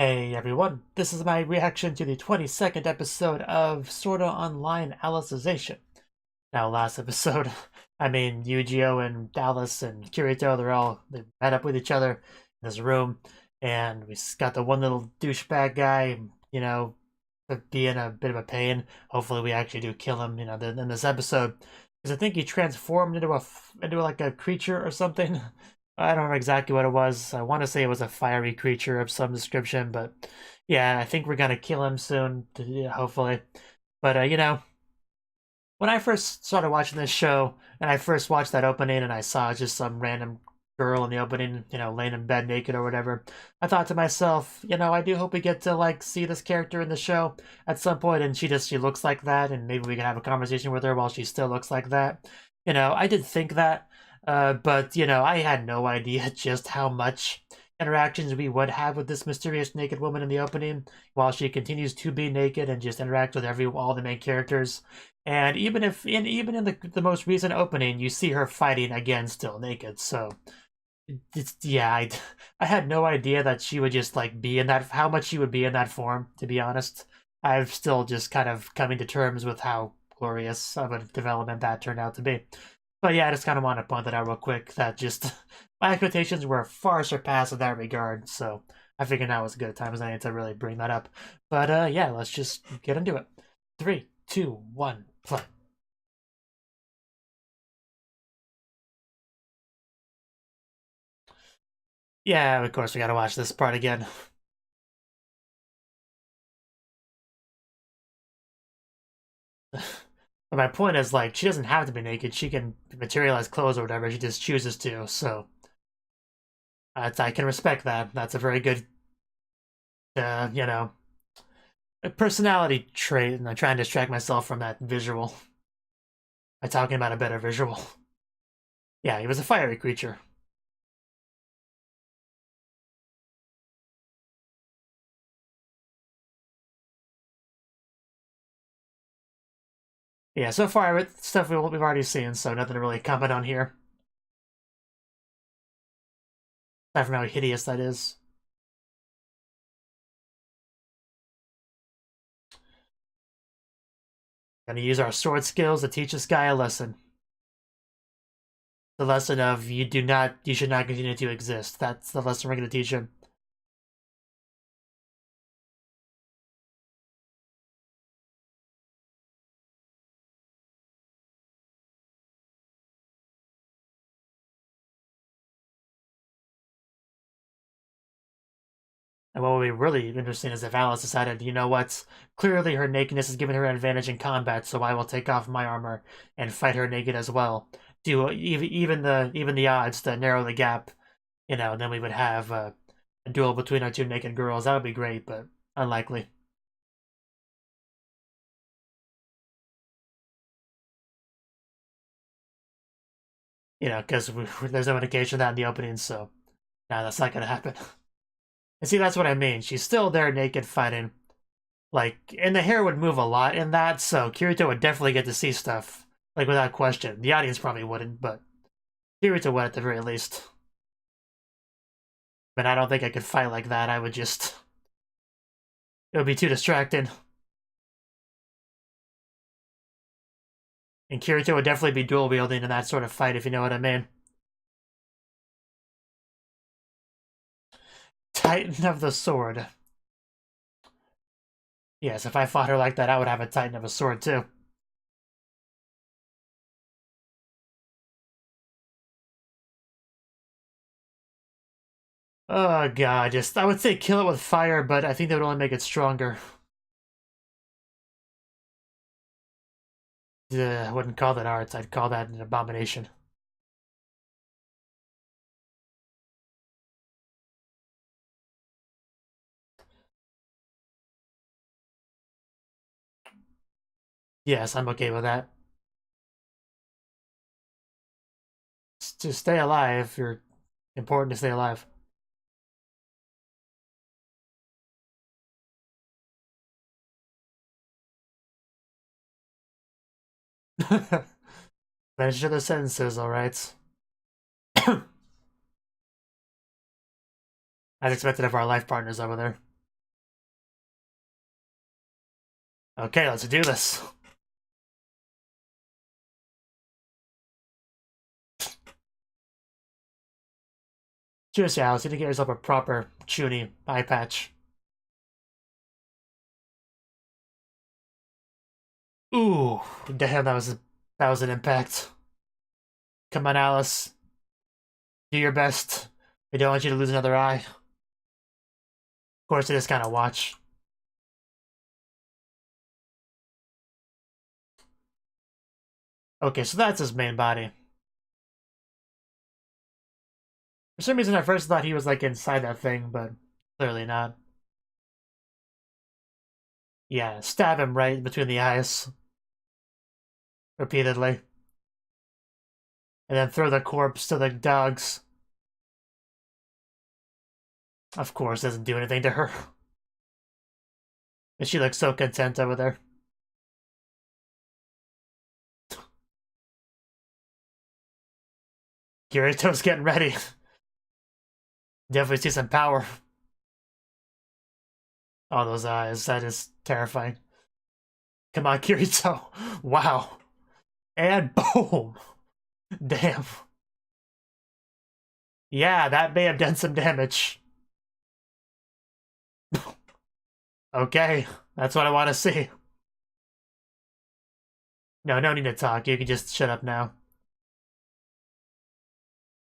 Hey everyone, this is my reaction to the 22nd episode of Sorta Online Alicization. Now, last episode, Yu-Gi-Oh! And Dallas and Kirito, they met up with each other in this room, and we got the one little douchebag guy, being a bit of a pain. Hopefully, we actually do kill him, in this episode, because I think he transformed into like a creature or something. I don't remember exactly what it was. I want to say it was a fiery creature of some description, but yeah, I think we're gonna kill him soon, hopefully. But when I first started watching this show, and I first watched that opening, and I saw just some random girl in the opening, laying in bed naked or whatever, I thought to myself, I do hope we get to like see this character in the show at some point, and she looks like that, and maybe we can have a conversation with her while she still looks like that. I did think that, but I had no idea just how much interactions we would have with this mysterious naked woman in the opening, while she continues to be naked and just interact with all the main characters. And even in the most recent opening, you see her fighting again, still naked. So it's yeah, I had no idea that she would just like be in that, how much she would be in that form. To be honest, I've still just kind of coming to terms with how glorious of a development that turned out to be. But yeah, I just kind of want to point that out real quick. That just my expectations were far surpassed in that regard. So I figured now was as good a time as any to really bring that up. But yeah, let's just get into it. 3, 2, 1, play. Yeah, of course we gotta watch this part again. But my point is, like, she doesn't have to be naked. She can materialize clothes or whatever. She just chooses to. So I can respect that. That's a very good, a personality trait. And I'm trying to distract myself from that visual by talking about a better visual. Yeah, he was a fiery creature. Yeah, so far stuff we've already seen, so nothing to really comment on here. Aside from how hideous that is. Gonna use our sword skills to teach this guy a lesson. The lesson of you should not continue to exist. That's the lesson we're gonna teach him. And what would be really interesting is if Alice decided, you know what, clearly her nakedness is giving her an advantage in combat, so I will take off my armor and fight her naked as well. Do even the odds to narrow the gap, and then we would have a duel between our two naked girls. That would be great, but unlikely. Because there's no indication of that in the opening, so no, that's not gonna happen. And see, that's what I mean. She's still there naked fighting. Like, and the hair would move a lot in that, so Kirito would definitely get to see stuff, like, without question. The audience probably wouldn't, but Kirito would at the very least. But I don't think I could fight like that. I would just... It would be too distracting. And Kirito would definitely be dual wielding in that sort of fight, if you know what I mean. Titan of the Sword. Yes, if I fought her like that, I would have a Titan of a Sword too. Oh god, I would say kill it with fire, but I think that would only make it stronger. I wouldn't call that arts, I'd call that an abomination. Yes, I'm okay with that. To stay alive, you're important to stay alive. Finish the sentences, alright. As expected of our life partners over there. Okay, let's do this. Cheers, Alice. You need to get yourself a proper Chuny eye patch. Ooh, damn, that was an impact. Come on, Alice. Do your best. We don't want you to lose another eye. Of course, it is kind of watch. Okay, so that's his main body. For some reason, I first thought he was like inside that thing, but clearly not. Yeah, stab him right between the eyes. Repeatedly. And then throw the corpse to the dogs. Of course, doesn't do anything to her. And she looks so content over there. Kirito's getting ready. Definitely see some power. Oh, those eyes. That is terrifying. Come on, Kirito. Wow. And boom. Damn. Yeah, that may have done some damage. Okay, that's what I want to see. No need to talk. You can just shut up now.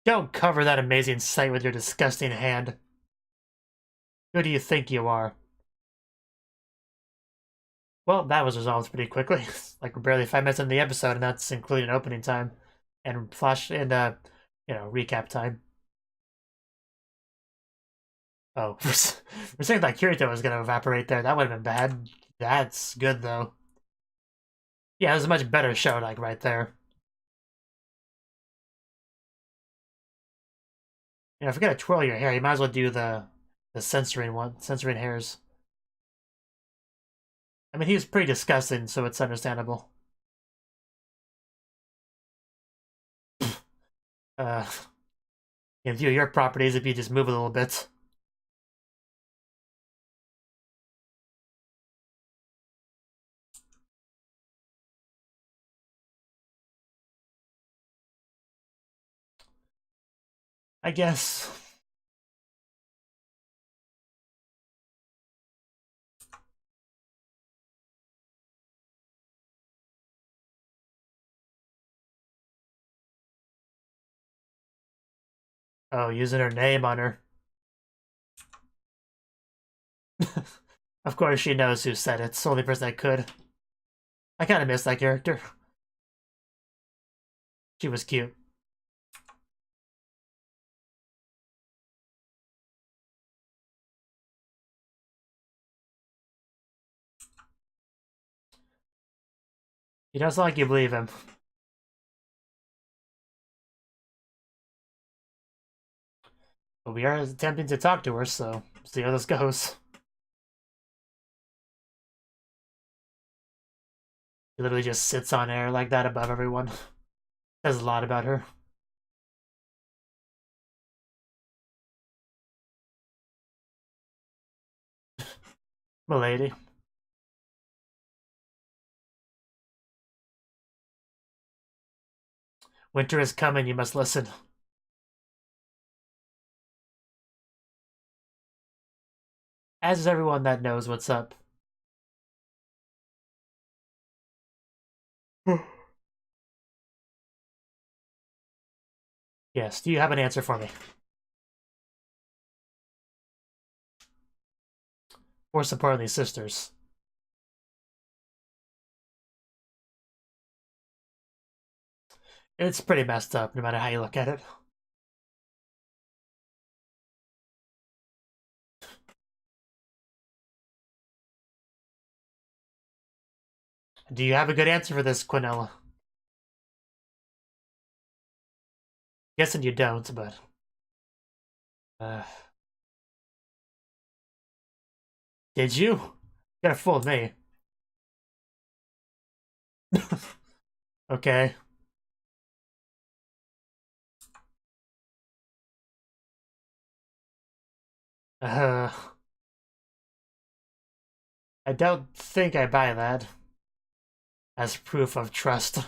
Don't cover that amazing sight with your disgusting hand. Who do you think you are? Well, that was resolved pretty quickly. Like, we're barely 5 minutes into the episode, and that's including opening time and flash and recap time. Oh, we're saying that Kirito was gonna evaporate there. That would have been bad. That's good though. Yeah, it was a much better show, like right there. You know, if you're gonna twirl your hair, you might as well do the censoring one, censoring hairs. I mean, he's pretty disgusting, so it's understandable. Uh, in view of your properties, if you just move a little bit. I guess. Oh, using her name on her. Of course, she knows who said it. It's the only person that could. I kind of miss that character. She was cute. You don't sound like you believe him. But we are attempting to talk to her, so see how this goes. She literally just sits on air like that above everyone. Says a lot about her. Milady. Winter is coming, you must listen. As is everyone that knows what's up. Yes, do you have an answer for me? More importantly, sisters. It's pretty messed up, no matter how you look at it. Do you have a good answer for this, Quinella? Guessing you don't, but... Uh... Did you? You gotta fool me. Okay. Uh... I don't think I buy that as proof of trust.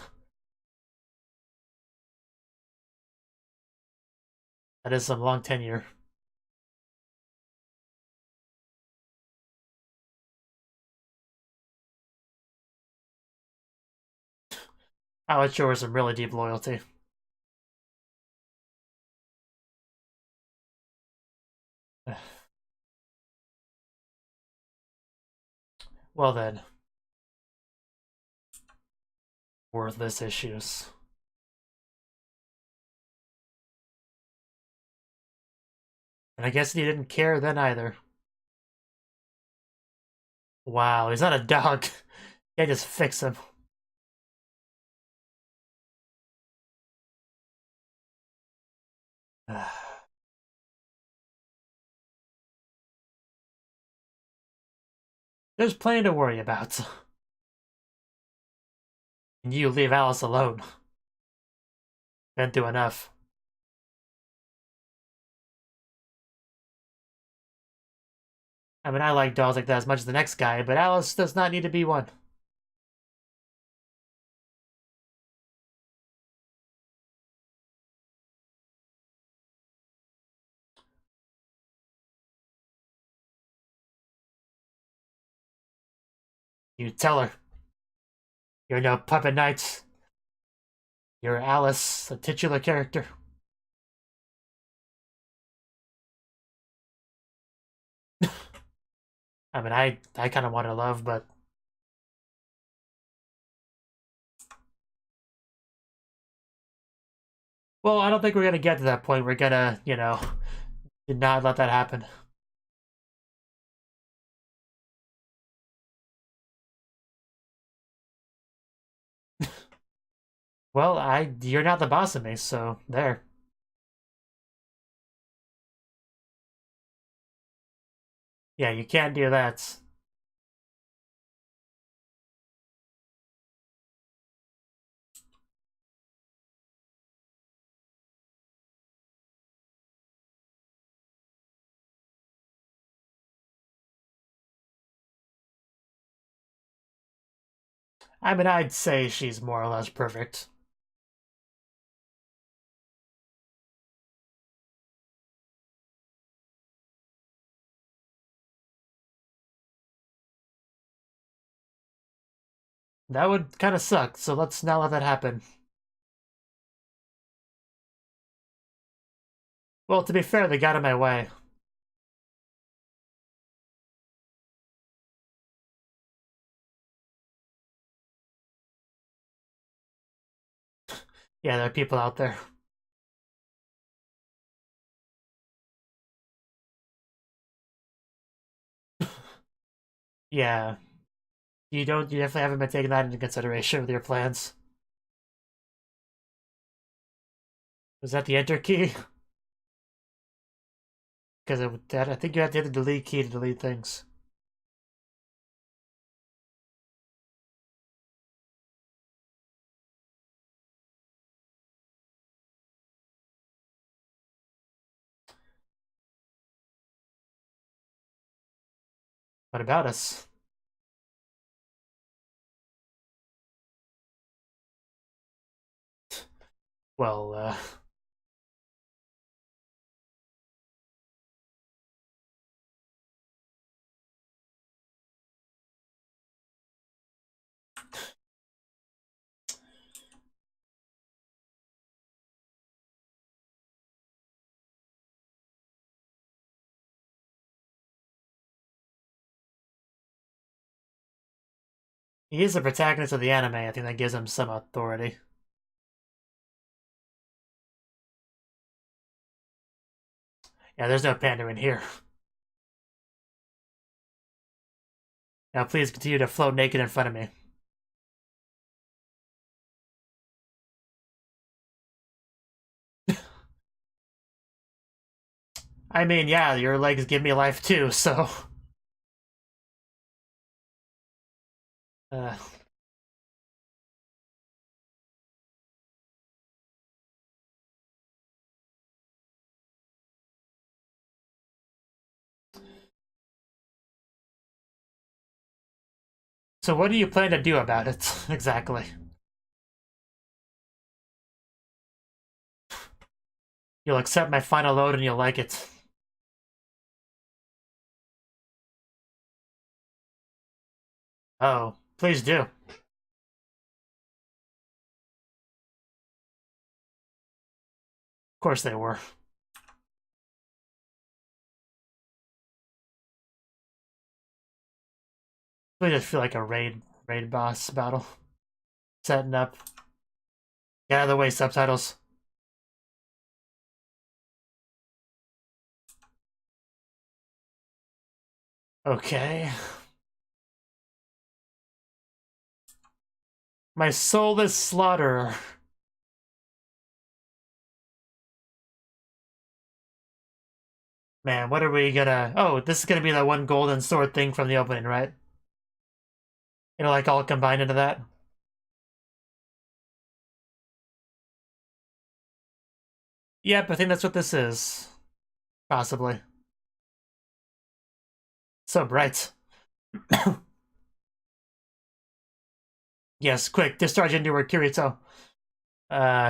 That is some long tenure. I would show her some really deep loyalty. Well then, worthless issues. And I guess he didn't care then either. Wow, he's not a dog. Can't just fix him. There's plenty to worry about. And you leave Alice alone. Been through enough. I mean, I like dogs like that as much as the next guy, but Alice does not need to be one. You tell her. You're no puppet knight. You're Alice, a titular character. I mean, I kind of want her love, but... Well, I don't think we're gonna get to that point. We're gonna, you know, not let that happen. Well, you're not the boss of me, so there. Yeah, you can't do that. I mean, I'd say she's more or less perfect. That would kind of suck, so let's not let that happen. Well, to be fair, they got in my way. Yeah, there are people out there. Yeah, you definitely haven't been taking that into consideration with your plans. Was that the enter key? Because I think you have to hit the delete key to delete things. What about us? Well, he is the protagonist of the anime. I think that gives him some authority. Yeah, there's no pandering here. Now, please continue to float naked in front of me. I mean, yeah, your legs give me life too, so... Uh, So what do you plan to do about it, exactly? You'll accept my final load and you'll like it. Oh, please do. Of course they were. I just feel like a raid boss battle. Setting up. Get out of the way, subtitles. Okay. My soulless slaughterer. Man, what are we gonna... Oh, this is gonna be that one golden sword thing from the opening, right? It'll like all combine into that? Yep, I think that's what this is. Possibly. So bright. Yes, quick, discharge into her, Kirito.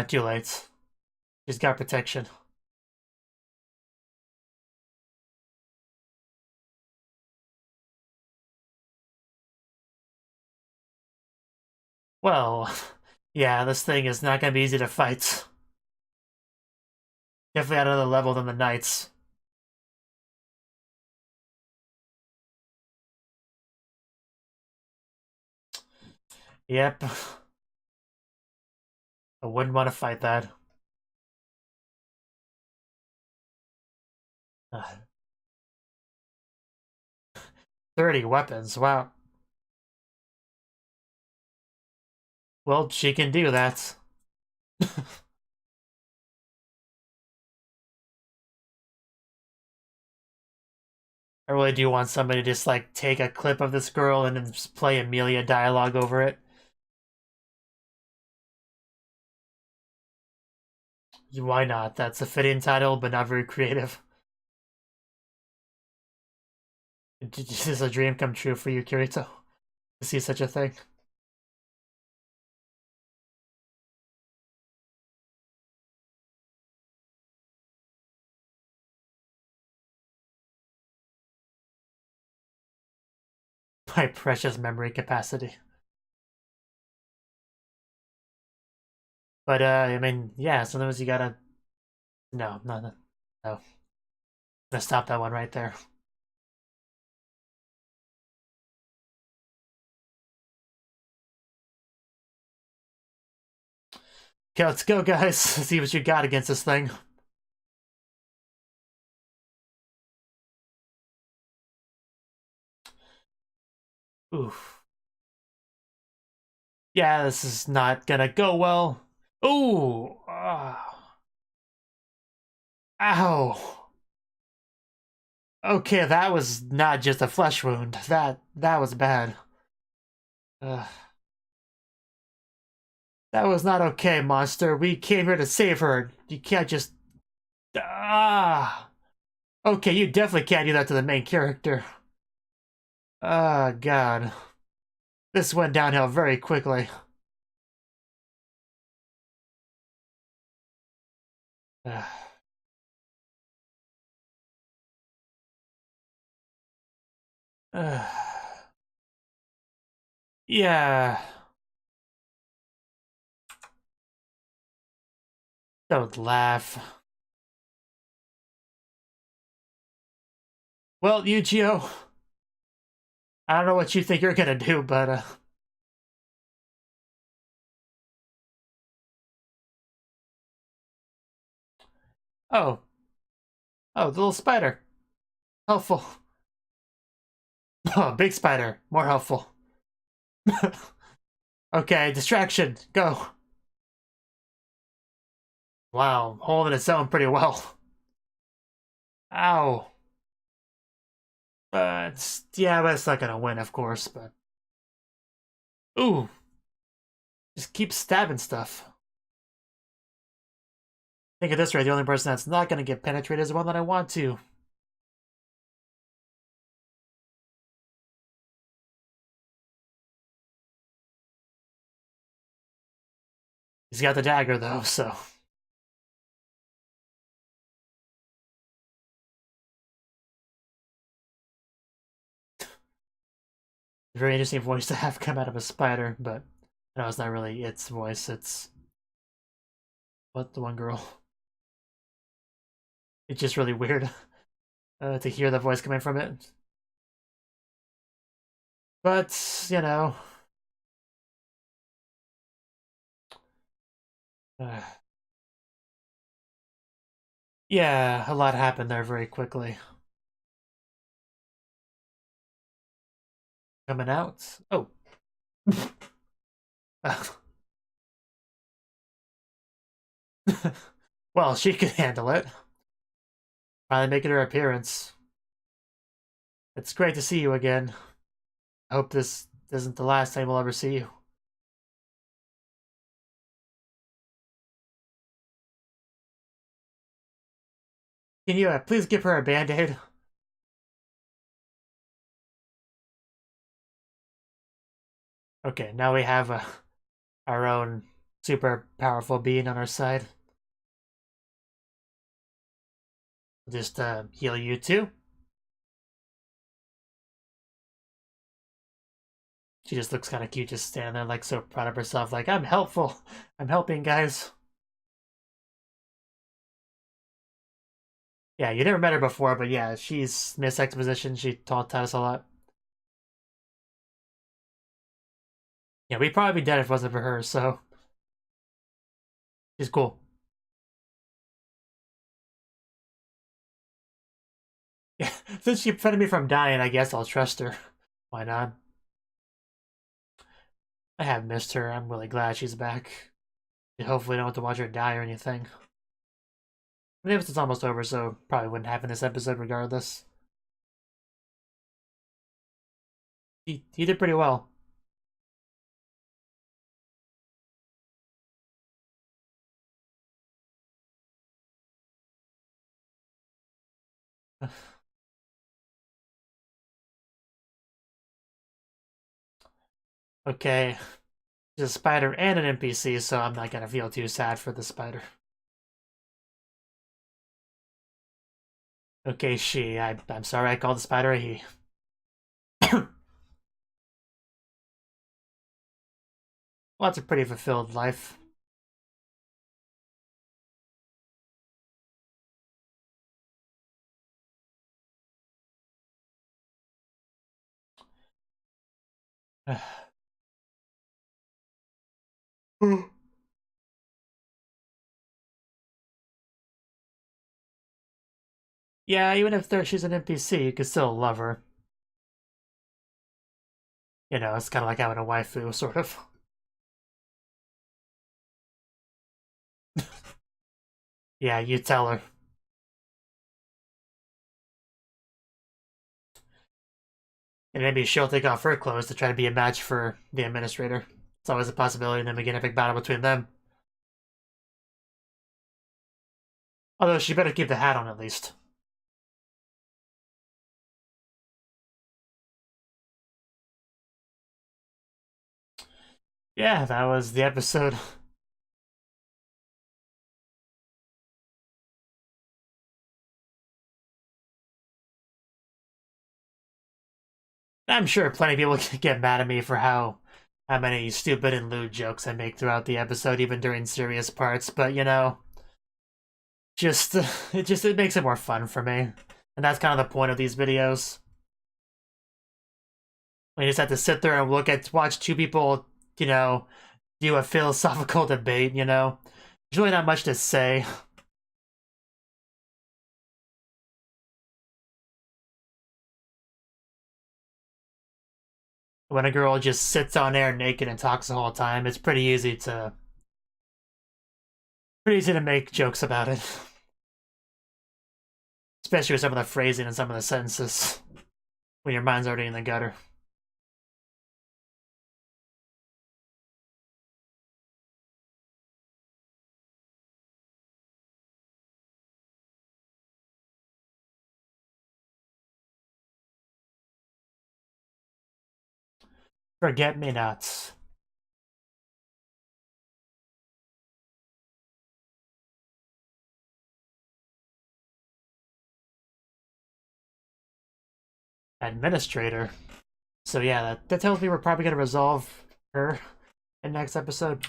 Too late. She's got protection. Well, yeah, this thing is not gonna be easy to fight. Definitely at another level than the Knights. Yep. I wouldn't want to fight that. 30 weapons, wow. Well, she can do that. I really do want somebody to just, like, take a clip of this girl and then just play Amelia dialogue over it. Why not? That's a fitting title, but not very creative. This is a dream come true for you, Kirito, to see such a thing. My precious memory capacity. But, I mean, yeah, sometimes you gotta... No. I'm gonna stop that one right there. Okay, let's go, guys. See what you got against this thing. Oof. Yeah, this is not gonna go well. Ooh! Ow! Okay, that was not just a flesh wound. That was bad. That was not okay, monster. We came here to save her. You can't just... Ah! Okay, you definitely can't do that to the main character. Oh, God. This went downhill very quickly. Yeah. Don't laugh. Well, Yu-Gi-Oh! I don't know what you think you're gonna do, but, Oh. Oh, the little spider. Helpful. Oh, big spider. More helpful. Okay, distraction. Go. Wow, holding its own pretty well. Ow. Yeah, but it's not gonna win, of course, but... Ooh. Just keep stabbing stuff. I think at this rate, the only person that's not gonna get penetrated is the one that I want to. He's got the dagger though, so. Very interesting voice to have come out of a spider, but no, it's not really its voice, it's what, the one girl. It's just really weird to hear the voice coming from it. But, you know. Uh, yeah, a lot happened there very quickly. Coming out. Oh. Well, she could handle it. Finally making her appearance. It's great to see you again. I hope this isn't the last time we'll ever see you. Can you please give her a band-aid? Okay, now we have our own super powerful being on our side. Just heal you too. She just looks kind of cute, just standing there, like so proud of herself, like, I'm helpful. I'm helping, guys. Yeah, you never met her before, but yeah, she's Miss Exposition. She taught us a lot. Yeah, we'd probably be dead if it wasn't for her, so she's cool. Yeah, since she prevented me from dying, I guess I'll trust her. Why not? I have missed her. I'm really glad she's back. And hopefully, I don't have to watch her die or anything. The episode's almost over, so probably wouldn't happen this episode regardless. He did pretty well. Okay, there's a spider and an NPC, so I'm not gonna feel too sad for the spider. Okay, she. I'm sorry I called the spider a he. Well, that's a pretty fulfilled life. Yeah, even if she's an NPC, you could still love her. You know, it's kind of like having a waifu, sort of. Yeah, you tell her. And maybe she'll take off her clothes to try to be a match for the administrator. It's always a possibility, and then we get a big battle between them. Although she better keep the hat on at least. Yeah, that was the episode. I'm sure plenty of people can get mad at me for how many stupid and lewd jokes I make throughout the episode, even during serious parts. But you know, just it makes it more fun for me, and that's kind of the point of these videos. We just have to sit there and watch two people, you know, do a philosophical debate. You know, there's really not much to say. When a girl just sits on air naked and talks the whole time, it's pretty easy to make jokes about it. Especially with some of the phrasing and some of the sentences when your mind's already in the gutter. Forget me nots. administrator. So yeah, that tells me we're probably gonna resolve her in next episode,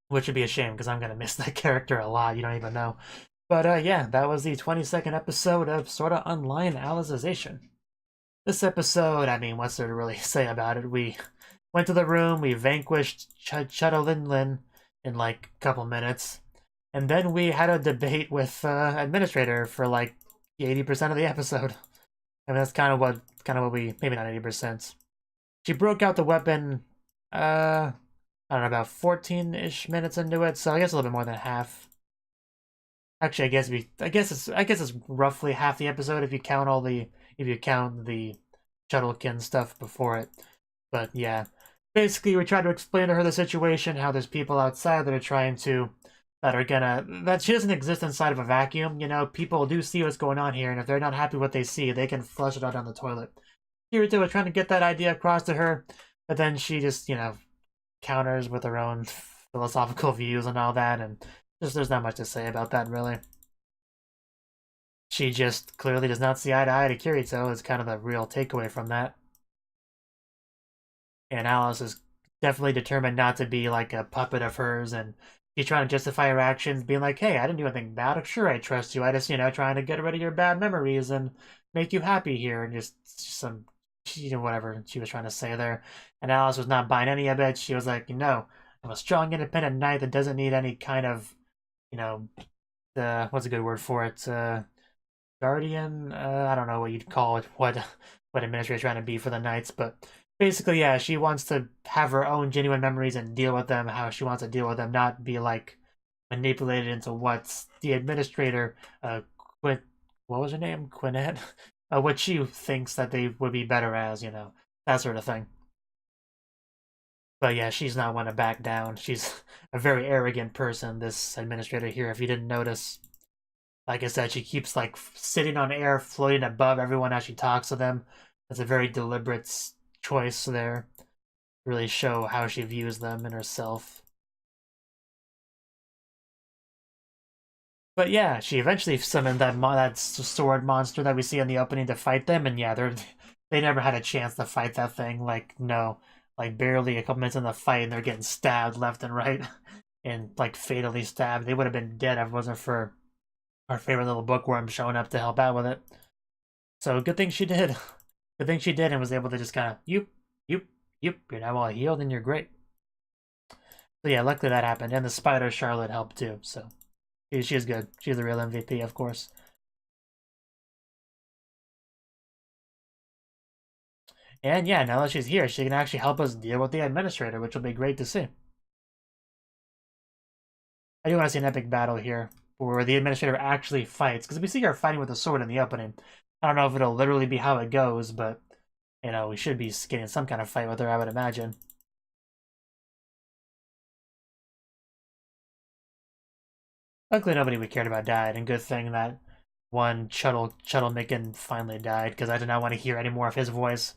which would be a shame because I'm gonna miss that character a lot. You don't even know. But yeah, that was the 22nd episode of Sword Art Online Alicization. This episode, I mean, what's there to really say about it? We went to the room, we vanquished Chudalin in like a couple minutes, and then we had a debate with administrator for like 80% of the episode. I mean, that's kind of what we, maybe not 80%. She broke out the weapon, I don't know, about 14-ish minutes into it, so I guess a little bit more than half. Actually, I guess it's roughly half the episode if you count the Shuttlekin stuff before it. But yeah, basically we try to explain to her the situation, how there's people outside that are trying to that she doesn't exist inside of a vacuum. You know, people do see what's going on here, and if they're not happy with what they see, they can flush it out down the toilet. Kirito was trying to get that idea across to her, but then she just, counters with her own philosophical views and all that, and just there's not much to say about that, really. She just clearly does not see eye to eye to Kirito, is kind of the real takeaway from that. And Alice is definitely determined not to be like a puppet of hers, and she's trying to justify her actions, being like, hey, I didn't do anything bad. Sure, I trust you. I just, trying to get rid of your bad memories and make you happy here, and just some, whatever she was trying to say there. And Alice was not buying any of it. She was like, I'm a strong, independent knight that doesn't need any kind of, what's a good word for it? Guardian? I don't know what you'd call it, what administrator's trying to be for the knights, but basically, yeah, she wants to have her own genuine memories and deal with them how she wants to deal with them, not be like manipulated into what the administrator, what was her name? Quinette? What she thinks that they would be better as, that sort of thing. But yeah, she's not one to back down. She's a very arrogant person, this administrator here, if you didn't notice. Like I said, she keeps like sitting on air, floating above everyone as she talks to them. It's a very deliberate choice there. Really show how she views them and herself. But yeah, she eventually summoned that sword monster that we see in the opening to fight them, and yeah, they never had a chance to fight that thing. Like, no. Like, barely a couple minutes in the fight, and they're getting stabbed left and right. And, like, fatally stabbed. They would have been dead if it wasn't for our favorite little bookworm showing up to help out with it. So, good thing she did. Good thing she did and was able to just kind of, you're now all healed and you're great. So yeah, luckily that happened. And the spider Charlotte helped too, so she's good. She's the real MVP, of course. And yeah, now that she's here, she can actually help us deal with the administrator, which will be great to see. I do want to see an epic battle here, where the administrator actually fights, because we see her fighting with a sword in the opening. I don't know if it'll literally be how it goes, but, we should be getting some kind of fight with her, I would imagine. Luckily, nobody we cared about died, and good thing that one Chuddlemicken finally died, because I did not want to hear any more of his voice.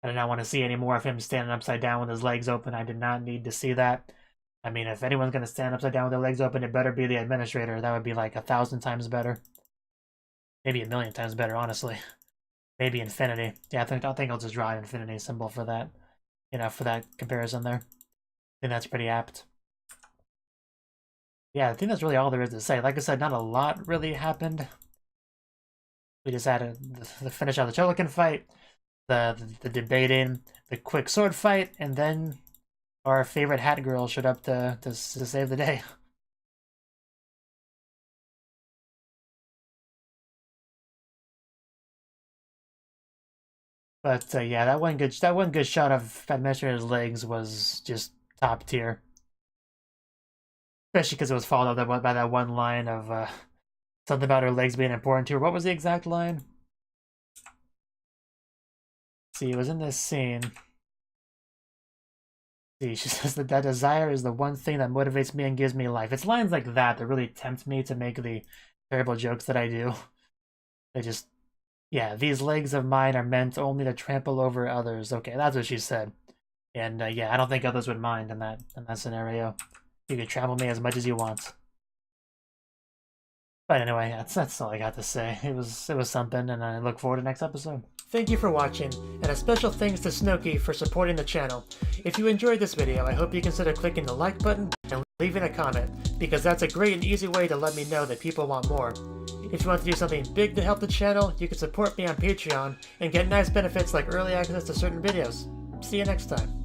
I did not want to see any more of him standing upside down with his legs open. I did not need to see that. I mean, if anyone's going to stand upside down with their legs open, it better be the administrator. That would be like 1,000 times better. Maybe 1,000,000 times better, honestly. Maybe infinity. Yeah, I think I'll just draw an infinity symbol for that. For that comparison there. I think that's pretty apt. Yeah, I think that's really all there is to say. Like I said, not a lot really happened. We just had the finish of the Cholican fight, the debating, the quick sword fight, and then our favorite hat girl showed up to save the day. But yeah, that one good shot of Administrator's legs was just top tier. Especially because it was followed up by that one line of something about her legs being important to her. What was the exact line? See, it was in this scene. See, she says that desire is the one thing that motivates me and gives me life. It's lines like that that really tempt me to make the terrible jokes that I do. They just, yeah, these legs of mine are meant only to trample over others. Okay, that's what she said. And yeah, I don't think others would mind in that scenario. You can trample me as much as you want. But anyway, that's all I got to say. It was something, and I look forward to next episode. Thank you for watching, and a special thanks to Cnouki for supporting the channel. If you enjoyed this video, I hope you consider clicking the like button and leaving a comment, because that's a great and easy way to let me know that people want more. If you want to do something big to help the channel, you can support me on Patreon and get nice benefits like early access to certain videos. See you next time.